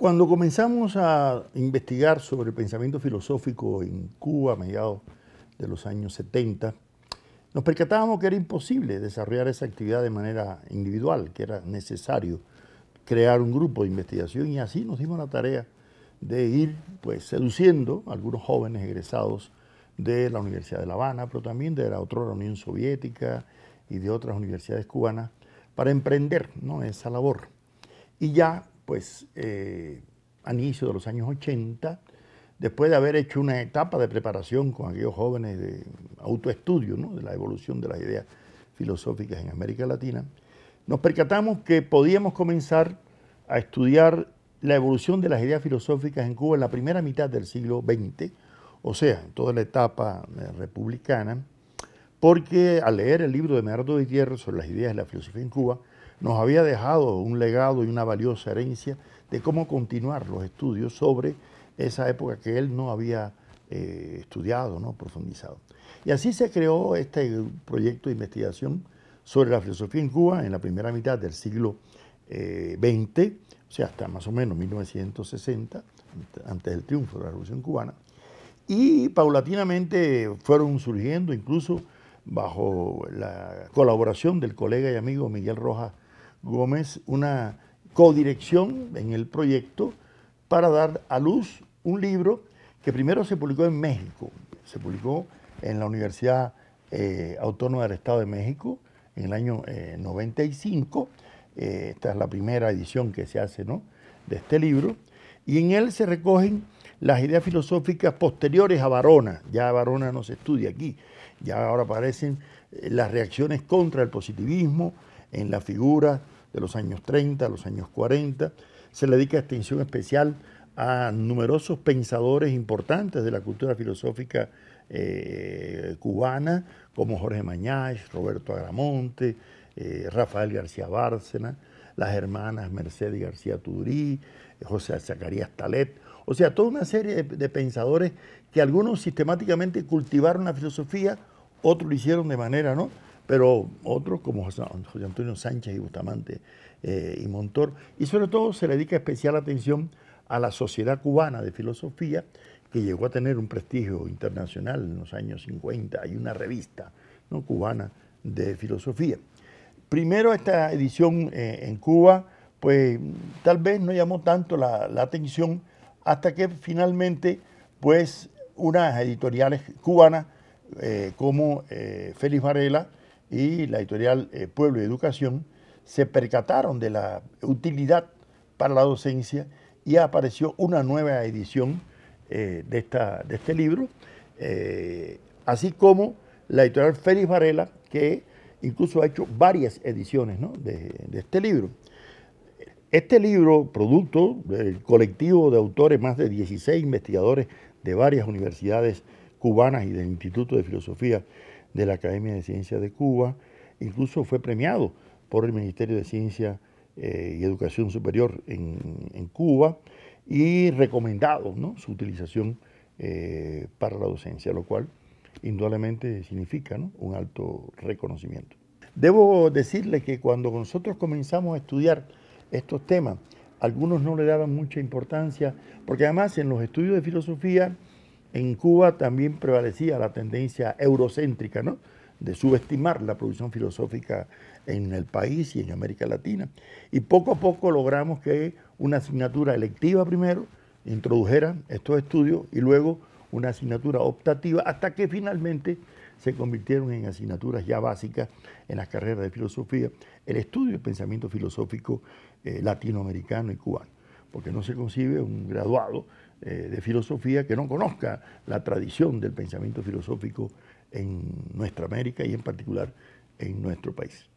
Cuando comenzamos a investigar sobre el pensamiento filosófico en Cuba a mediados de los años 70, nos percatábamos que era imposible desarrollar esa actividad de manera individual, que era necesario crear un grupo de investigación, y así nos dimos la tarea de ir seduciendo a algunos jóvenes egresados de la Universidad de La Habana, pero también de la otra Unión Soviética y de otras universidades cubanas, para emprender, ¿no?, esa labor. Y ya, a inicio de los años 80, después de haber hecho una etapa de preparación con aquellos jóvenes de autoestudio, ¿no?, de la evolución de las ideas filosóficas en América Latina, nos percatamos que podíamos comenzar a estudiar la evolución de las ideas filosóficas en Cuba en la primera mitad del siglo XX, o sea, en toda la etapa republicana, porque al leer el libro de Medardo de Tierra sobre las ideas de la filosofía en Cuba, nos había dejado un legado y una valiosa herencia de cómo continuar los estudios sobre esa época que él no había estudiado, ¿no?, profundizado. Y así se creó este proyecto de investigación sobre la filosofía en Cuba en la primera mitad del siglo XX, o sea, hasta más o menos 1960, antes del triunfo de la Revolución Cubana, y paulatinamente fueron surgiendo, incluso bajo la colaboración del colega y amigo Miguel Rojas Gómez, una codirección en el proyecto para dar a luz un libro que primero se publicó en México, se publicó en la Universidad Autónoma del Estado de México en el año 95, esta es la primera edición que se hace, ¿no?, de este libro, y en él se recogen las ideas filosóficas posteriores a Varona. Ya Varona no se estudia aquí, ya ahora aparecen las reacciones contra el positivismo en la figura de los años 30, los años 40. Se le dedica atención especial a numerosos pensadores importantes de la cultura filosófica cubana, como Jorge Mañach, Roberto Agramonte, Rafael García Bárcena, las hermanas Mercedes García Tudurí, José Zacarías Talet, o sea, toda una serie de pensadores que algunos sistemáticamente cultivaron la filosofía, otros lo hicieron de manera, ¿no?, pero otros como José Antonio Sánchez y Bustamante y Montor, y sobre todo se le dedica especial atención a la Sociedad Cubana de Filosofía, que llegó a tener un prestigio internacional en los años 50, hay una revista, ¿no?, cubana de filosofía. Primero esta edición en Cuba, tal vez no llamó tanto la atención hasta que finalmente, unas editoriales cubanas como Félix Varela y la editorial Pueblo y Educación se percataron de la utilidad para la docencia y apareció una nueva edición de este libro, así como la editorial Félix Varela, que incluso ha hecho varias ediciones, ¿no?, de este libro. Este libro, producto del colectivo de autores, más de 16 investigadores de varias universidades cubanas y del Instituto de Filosofía de la Academia de Ciencias de Cuba, incluso fue premiado por el Ministerio de Ciencia y Educación Superior en Cuba y recomendado, ¿no?, su utilización para la docencia, lo cual indudablemente significa, ¿no?, un alto reconocimiento. Debo decirle que cuando nosotros comenzamos a estudiar estos temas, algunos no le daban mucha importancia, porque además en los estudios de filosofía en Cuba también prevalecía la tendencia eurocéntrica, ¿no?, de subestimar la producción filosófica en el país y en América Latina. Y poco a poco logramos que una asignatura electiva primero introdujera estos estudios y luego una asignatura optativa, hasta que finalmente se convirtieron en asignaturas ya básicas en las carreras de filosofía, el estudio del pensamiento filosófico latinoamericano y cubano, porque no se concibe un graduado de filosofía que no conozca la tradición del pensamiento filosófico en nuestra América y en particular en nuestro país.